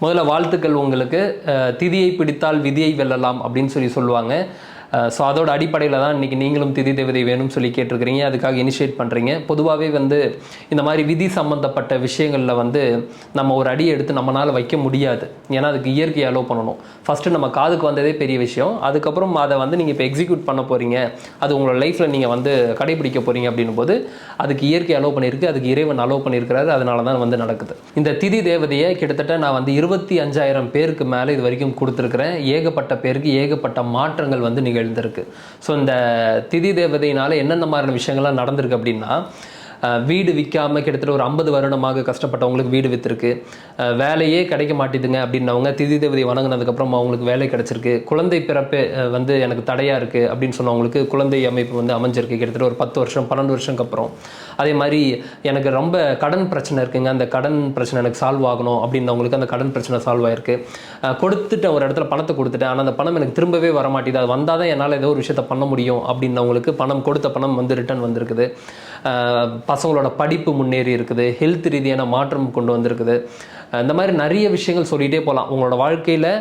முதல்ல வாழ்த்துக்கள் உங்களுக்கு. திதியை பிடித்தால் விதியை வெல்லலாம் அப்படின்னு சொல்லுவாங்க. ஸோ அதோட அடிப்படையில் தான் இன்றைக்கி நீங்களும் திதி தேவதை வேணும்னு சொல்லி கேட்டிருக்கிறீங்க, அதுக்காக இனிஷியேட் பண்ணுறீங்க. பொதுவாகவே வந்து இந்த மாதிரி விதி சம்மந்தப்பட்ட விஷயங்களில் வந்து நம்ம ஒரு அடி எடுத்து நம்மளால் வைக்க முடியாது. ஏன்னா அதுக்கு இயற்கையை அலோவ் பண்ணணும். ஃபஸ்ட்டு நம்ம காதுக்கு வந்ததே பெரிய விஷயம். அதுக்கப்புறம் அதை வந்து நீங்கள் இப்போ எக்ஸிக்யூட் பண்ண போகிறீங்க, அது உங்களோட லைஃப்பில் நீங்கள் வந்து கடைபிடிக்க போகிறீங்க அப்படின்னும் போது அதுக்கு இயற்கை அலோவ் பண்ணியிருக்கு, அதுக்கு இறைவன் அலோவ் பண்ணியிருக்கிறாரு. அதனால தான் வந்து நடக்குது. இந்த திதி தேவதையை கிட்டத்தட்ட நான் வந்து 25,000 பேருக்கு மேலே இது வரைக்கும் கொடுத்துருக்குறேன். ஏகப்பட்ட பேருக்கு ஏகப்பட்ட மாற்றங்கள் வந்து நிகழ்ந்திருக்கு. ஸோ இந்த திதி தேவதையினால என்னென்ன மாதிரியான விஷயங்கள்லாம் நடந்திருக்கு அப்படின்னா, வீடு விற்காமல் கிட்டத்தட்ட ஒரு 50 வருடமாக கஷ்டப்பட்டவங்களுக்கு வீடு விற்றுருக்கு. வேலையே கிடைக்க மாட்டேதுங்க அப்படின்னவங்க திதி தேவதை வணங்கினதுக்கப்புறம் அவங்களுக்கு வேலை கிடச்சிருக்கு. குழந்தை பிறப்பு வந்து எனக்கு தடையாக இருக்குது அப்படின்னு சொன்னவங்களுக்கு குழந்தை அமைப்பு வந்து அமைஞ்சிருக்கு கிட்டத்தட்ட ஒரு 10 வருஷம் 12 வருஷத்துக்கு அப்புறம். அதே மாதிரி எனக்கு ரொம்ப கடன் பிரச்சனை இருக்குங்க, அந்த கடன் பிரச்சனை எனக்கு சால்வ் ஆகணும் அப்படின்னவங்களுக்கு அந்த கடன் பிரச்சனை சால்வ் ஆயிருக்கு. கொடுத்துட்டேன், ஒரு இடத்துல பணத்தை கொடுத்துட்டேன், ஆனால் அந்த பணம் எனக்கு திரும்பவே வர மாட்டேது, அது வந்தால் தான் என்னால் ஏதோ ஒரு விஷயத்தை பண்ண முடியும் அப்படின்னவங்களுக்கு கொடுத்த பணம் வந்து ரிட்டர்ன் வந்திருக்குது. பசங்களோட படிப்பு முன்னேறி இருக்குது, ஹெல்த் ரீதியான மாற்றம் கொண்டு வந்திருக்குது. இந்த மாதிரி நிறைய விஷயங்கள் சொல்லிகிட்டே போகலாம். உங்களோட வாழ்க்கையில்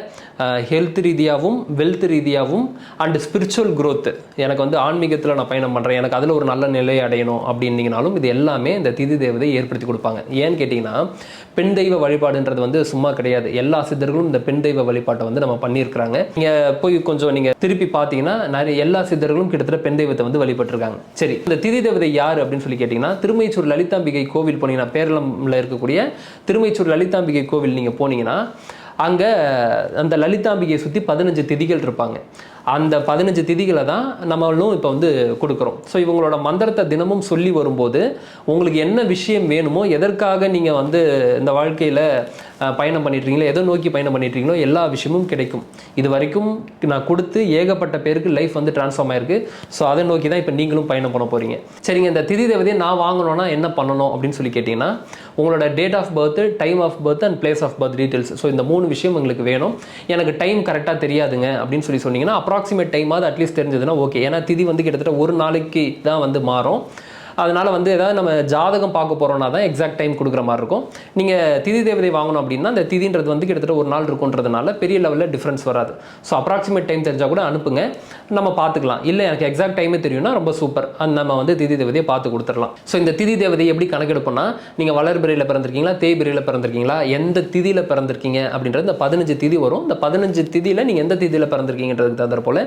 ஹெல்த் ரீதியாகவும் வெல்த் ரீதியாகவும் அண்டு ஸ்பிரிச்சுவல் க்ரோத்து, எனக்கு வந்து ஆன்மீகத்தில் நான் பயணம் பண்ணுறேன், எனக்கு அதில் ஒரு நல்ல நிலையை அடையணும் அப்படின்னீங்கனாலும் இது எல்லாமே இந்த திதி தேவதை ஏற்படுத்தி கொடுப்பாங்க. ஏன்னு கேட்டிங்கன்னா, பெண் தெய்வ வழிபாடுன்றது வந்து சும்மா கிடையாது. எல்லா சித்தர்களும் இந்த பெண் தெய்வ வழிபாட்டை வந்து நம்ம பண்ணியிருக்கிறாங்க. நீங்கள் போய் கொஞ்சம் நீங்கள் திருப்பி பார்த்தீங்கன்னா நிறைய எல்லா சித்தர்களும் கிட்டத்தட்ட பெண் தெய்வத்தை வந்து வழிபட்டிருக்காங்க. சரி, இந்த திதி தேவதை யார் அப்படின்னு சொல்லி கேட்டிங்கன்னா, திருமைச்சூர் லலிதாம்பிகை கோவில் போனீங்கன்னா, பேரளம்ல இருக்கக்கூடிய திருமைச்சூர் லலிதாம்பிகை கோவில் நீங்கள் போனீங்கன்னா அங்கே அந்த லலிதாம்பிகையை சுற்றி 15 திதிகள் இருப்பாங்க. அந்த 15 திதிகளை தான் நம்மளும் இப்போ வந்து கொடுக்குறோம். ஸோ இவங்களோட மந்திரத்தை தினமும் சொல்லி வரும்போது உங்களுக்கு என்ன விஷயம் வேணுமோ, எதற்காக நீங்கள் வந்து இந்த வாழ்க்கையில் பயணம் பண்ணிட்டுருக்கீங்களோ, எதை நோக்கி பயணம் பண்ணிட்டுருக்கீங்களோ எல்லா விஷயமும் கிடைக்கும். இது வரைக்கும் நான் கொடுத்து ஏகப்பட்ட பேருக்கு லைஃப் வந்து ட்ரான்ஸ்ஃபார்ம் ஆயிருக்கு. ஸோ அதை நோக்கி தான் இப்போ நீங்களும் பயணம் பண்ண போகிறீங்க. சரிங்க, இந்த திதி தேவதையை நான் வாங்கணும்னா என்ன பண்ணணும் அப்படின்னு சொல்லி கேட்டிங்கன்னா, உங்களோட date of birth, time of birth and place of birth details. So இந்த 3 விஷயம் எங்களுக்கு வேணும். எனக்கு டைம் கரெக்டாக தெரியாதுங்க அப்படின்னு சொன்னீங்கன்னா, அப்ராக்சிமேட் டைமாவது அட்லீஸ்ட் தெரிஞ்சதுன்னா ஓகே. ஏன்னா திதி வந்து கிட்டத்தட்ட ஒரு நாளைக்கு தான் வந்து மாறும். அதனால் வந்து ஏதாவது நம்ம ஜாதகம் பார்க்க போகிறோன்னா தான் எக்ஸாக்ட் டைம் கொடுக்குற மாதிரி இருக்கும். நீங்கள் திதி தேவதை வாங்கணும் அப்படின்னா அந்த திதின்றது வந்து கிட்டத்தட்ட ஒரு நாள் இருக்குன்றதுனால பெரிய லெவலில் டிஃப்ரென்ஸ் வராது. ஸோ அப்ராக்சிமேட் டைம் தெரிஞ்சால் கூட அனுப்புங்க, நம்ம பார்த்துக்கலாம். இல்லை எனக்கு எக்ஸாக்ட் டைமே தெரியும்னா ரொம்ப சூப்பர், நம்ம வந்து திதி தேவதையை பார்த்து கொடுத்துடலாம். ஸோ இந்த திதி தேவதையை எப்படி கணக்கெடுப்போம்னா, நீங்கள் வளர்பிறையில் பிறந்திருக்கீங்களா, தேய்பிறையில் பிறந்திருக்கீங்களா, எந்த திதியில் பிறந்திருக்கீங்க அப்படின்றது இந்த 15 திதி வரும். இந்த 15 திதியில் நீங்கள் எந்த திதியில் பிறந்திருக்கீங்கன்றதுக்கு தகுந்த போல்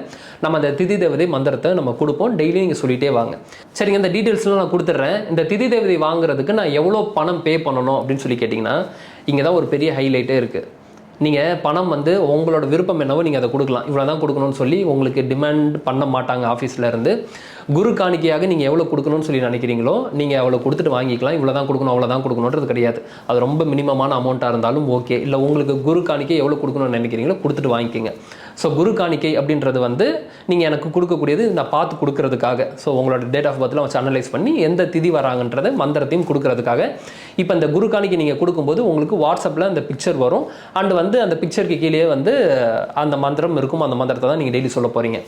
நம்ம அந்த திதி தேவதை மந்திரத்தை நம்ம கொடுப்போம். டெய்லி நீங்கள் சொல்லிகிட்டே வாங்க. சரிங்க, இந்த டீட்டெயில்ஸ்லாம் நான் கொடுத்துட்றேன். இந்த திதி தேவதை வாங்குறதுக்கு நான் எவ்வளோ பணம் பே பண்ணணும் அப்படின்னு சொல்லி கேட்டிங்கன்னா, இங்கே தான் ஒரு பெரிய ஹைலைட்டே இருக்குது. நீங்கள் பணம் வந்து உங்களோட விருப்பம் என்னவோ நீங்கள் அதை கொடுக்கலாம். இவ்வளோ தான் கொடுக்கணும்னு சொல்லி உங்களுக்கு டிமாண்ட் பண்ண மாட்டாங்க ஆஃபீஸில் இருந்து. குரு காணிக்கையாக நீங்கள் எவ்வளோ கொடுக்கணும்னு சொல்லி நினைக்கிறீங்களோ நீங்கள் அவ்வளோ கொடுத்துட்டு வாங்கிக்கலாம். இவ்வளோ தான் கொடுக்கணும் அவ்வளோ தான் கொடுக்கணுன்றது கிடையாது. அது ரொம்ப மினிமமான அமௌண்ட்டாக இருந்தாலும் ஓகே. இல்லை உங்களுக்கு குரு காணிக்கை எவ்வளோ கொடுக்கணும்னு நினைக்கிறீங்களோ கொடுத்துட்டு வாங்கிக்கோங்க. ஸோ குரு காணிக்கை அப்படின்றது வந்து நீங்கள் எனக்கு கொடுக்கக்கூடியது நான் பார்த்து கொடுக்கறதுக்காக. ஸோ உங்களோட டேட் ஆஃப் பர்த்லாம் வச்சு அனலைஸ் பண்ணி எந்த திதி வராங்கன்றதை மந்திரத்தையும் கொடுக்கறதுக்காக. இப்போ இந்த குரு காணிக்கை நீங்கள் கொடுக்கும்போது உங்களுக்கு வாட்ஸ்அப்பில் அந்த பிக்சர் வரும். அண்ட் வந்து அந்த பிக்சருக்கு கீழே வந்து அந்த மந்திரம் இருக்கும். அந்த மந்திரத்தை தான் நீங்கள் டெய்லி சொல்ல போகிறீங்க.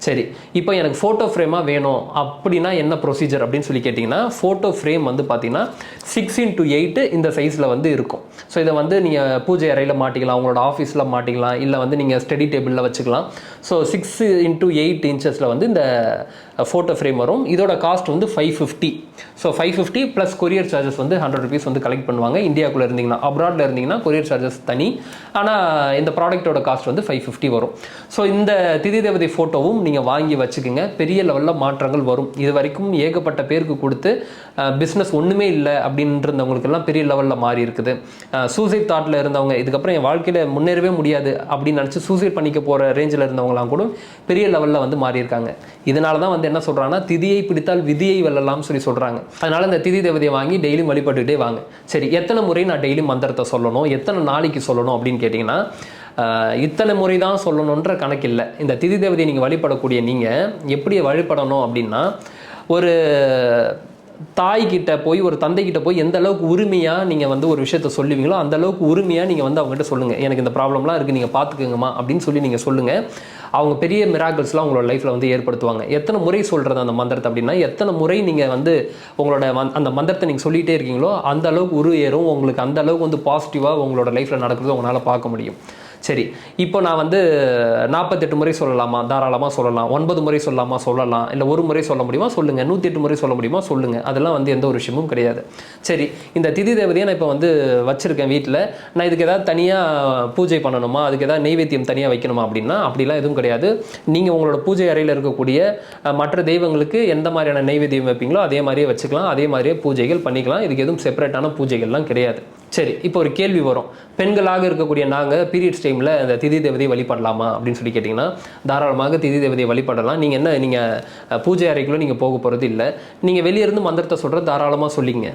சரி, இப்போ எனக்கு ஃபோட்டோ ஃப்ரேமாக வேணும் அப்படின்னா என்ன ப்ரொசீஜர் அப்படின்னு சொல்லி கேட்டிங்கன்னா, ஃபோட்டோ ஃப்ரேம் வந்து பார்த்தீங்கன்னா 6x8 இந்த சைஸில் வந்து இருக்கும். ஸோ இதை வந்து நீங்கள் பூஜை அறையில் மாட்டிக்கலாம், உங்களோட ஆஃபீஸில் மாட்டிக்கலாம், இல்லை வந்து நீங்கள் ஸ்டடி டேபிளில் வச்சுக்கலாம். ஸோ 6x8 இன்ச்சஸில் வந்து இந்த ஃபோட்டோ ஃப்ரேம் வரும். இதோட காஸ்ட் வந்து 550. ஸோ 550 ப்ளஸ் கொரியர் சார்ஜஸ் வந்து 100 rupees வந்து கலெக்ட் பண்ணுவாங்க. இந்தியாவுக்குள்ளே இருந்தீங்கன்னா, அப்ராடில் இருந்தீங்கன்னா கொரியர் சார்ஜஸ் தனி. ஆனால் இந்த ப்ராடக்ட்டோட காஸ்ட் வந்து 550 வரும். ஸோ இந்த திதி தேவதை ஃபோட்டோவும் நீங்கள் வாங்கி வச்சுக்கோங்க. பெரிய லெவலில் மாற்றங்கள் வரும். இது வரைக்கும் ஏகப்பட்ட பேருக்கு கொடுத்து பிஸ்னஸ் ஒன்றுமே இல்லை அப்படின்றவங்களுக்கெல்லாம் பெரிய லெவலில் மாறி இருக்குது. சூசைட் தாட்டில் இருந்தவங்க, இதுக்கப்புறம் என் வாழ்க்கையில் முன்னேறவே முடியாது அப்படின்னு நினச்சி சூசைட் பண்ணிக்க போகிற ரேஞ்சில் இருந்தவங்களாம் கூட பெரிய லெவலில் வந்து மாறி இருக்காங்க. இதனால தான் வந்து என்ன சொல்கிறாங்கன்னா, திதியை பிடித்தால் விதியை வெல்லலாம் சொல்கிறாங்க. அதனால் இந்த திதி தேவதையை வாங்கி டெய்லியும் வழிபட்டுக்கிட்டே வாங்க. சரி, எத்தனை முறை நான் டெய்லி மந்திரத்தை சொல்லணும், எத்தனை நாளைக்கு சொல்லணும் அப்படின்னு கேட்டிங்கன்னா, இத்தனை முறை தான் சொல்லணுன்ற கணக்கில்லை. இந்த திதி தேவதையை நீங்கள் வழிபடக்கூடிய நீங்கள் எப்படி வழிபடணும் அப்படின்னா, ஒரு தாய்கிட்ட போய் ஒரு தந்தைக்கிட்ட போய் எந்த அளவுக்கு உரிமையாக நீங்கள் வந்து ஒரு விஷயத்த சொல்லுவீங்களோ அந்த அளவுக்கு உரிமையாக நீங்கள் வந்து அவங்ககிட்ட சொல்லுங்கள். எனக்கு இந்த ப்ராப்ளம்லாம் இருக்குது, நீங்கள் பார்த்துக்குங்கம்மா அப்படின்னு சொல்லி நீங்கள் சொல்லுங்கள். அவங்க பெரிய மிராக்கிள்ஸ்லாம் உங்களோட லைஃப்பில் வந்து ஏற்படுத்துவாங்க. எத்தனை முறை சொல்கிறது அந்த மந்திரத்தை அப்படின்னா, எத்தனை முறை நீங்கள் வந்து உங்களோட அந்த மந்திரத்தை நீங்கள் சொல்லிகிட்டே இருக்கீங்களோ அந்த அளவுக்கு ஏறும். உங்களுக்கு அந்த அளவுக்கு வந்து பாசிட்டிவாக உங்களோட லைஃப்பில் நடக்கிறது உங்களால் பார்க்க முடியும். சரி, இப்போ நான் வந்து 48 முறை சொல்லலாமா? தாராளமாக சொல்லலாம். 9 முறை சொல்லலாமா? சொல்லலாம். இல்லை ஒரு முறை சொல்ல முடியுமா? சொல்லுங்கள். 108 முறை சொல்ல முடியுமா? சொல்லுங்கள். அதெல்லாம் வந்து எந்த ஒரு விஷயமும் கிடையாது. சரி, இந்த திதி தேவதையை நான் இப்போ வந்து வச்சுருக்கேன் வீட்டில், நான் இதுக்கு ஏதாவது தனியாக பூஜை பண்ணணுமா, அதுக்கு ஏதாவது நெய்வேத்தியம் தனியாக வைக்கணுமா அப்படின்னா அப்படிலாம் எதுவும் கிடையாது. நீங்கள் உங்களோட பூஜை அறையில் இருக்கக்கூடிய மற்ற தெய்வங்களுக்கு எந்த மாதிரியான நெய்வேத்தியம் வைப்பீங்களோ அதே மாதிரியே வச்சுக்கலாம், அதே மாதிரியே பூஜைகள் பண்ணிக்கலாம். இதுக்கு எதுவும் செப்பரேட்டான பூஜைகள்லாம் கிடையாது. சரி, இப்போ ஒரு கேள்வி வரும். பெண்களாக இருக்கக்கூடிய நாங்கள் பீரியட்ஸ் டைமில் அந்த திதி தேவதையை வழிபடலாமா அப்படின்னு சொல்லி கேட்டிங்கன்னா, தாராளமாக திதி தேவதையை வழிபடலாம். நீங்கள் பூஜை அறைக்குள்ளே நீங்கள் போக போகிறது இல்லை. நீங்கள் வெளியே இருந்து மந்திரத்தை சொல்கிற தாராளமாக சொல்லிங்க.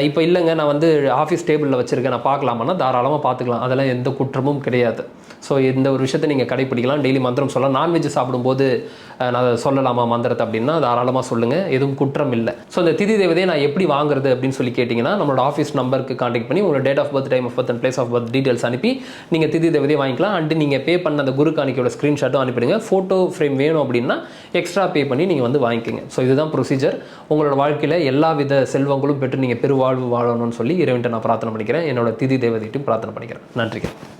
இப்போ இல்லைங்க, நான் வந்து ஆஃபீஸ் டேபிளில் வச்சுருக்கேன், நான் பார்க்கலாமான்னா தாராளமாக பார்த்துக்கலாம். அதெல்லாம் எந்த குற்றமும் கிடையாது. ஸோ இந்த ஒரு விஷயத்தை நீங்கள் கடைப்பிடிக்கலாம். டெய்லி மந்திரம் சொல்லலாம். நான்வெஜ் சாப்பிடும்போது நான் சொல்லலாமா மந்திரத்தை அப்படின்னா தாராளமாக சொல்லுங்கள், எதுவும் குற்றம் இல்லை. ஸோ இந்த திதி தேவதையை நான் எப்படி வாங்குறது அப்படின்னு சொல்லி கேட்டிங்கன்னா, நம்மளோட ஆஃபீஸ் நம்பருக்கு கான்டாக்ட் பண்ணி உங்களோட date of birth, time of birth and place of birth details அனுப்பி நீங்கள் திதி தேவதையை வாங்கிக்கலாம். அண்ட் நீங்கள் பே பண்ண அந்த குரு காணிக்கையோட ஸ்க்ரீன்ஷாட்டும் அனுப்பிடுங்க. ஃபோட்டோ ஃப்ரேம் வேணும் அப்படின்னா எக்ஸ்ட்ரா பே பண்ணி நீங்கள் வந்து வாங்கிக்கோங்க. ஸோ இதுதான் ப்ரொசீஜர். உங்களோட வாழ்க்கையில் எல்லா வித செல்வங்களும் பெற்று நீங்கள் பெருவாழ்வு வாழணும்னு சொல்லி இறைவன்ட்ட நான் பிரார்த்தனை பண்ணிக்கிறேன். என்னோட திதி தேவதையிட்டும் பிரார்த்தனை பண்ணிக்கிறேன். நன்றிங்க.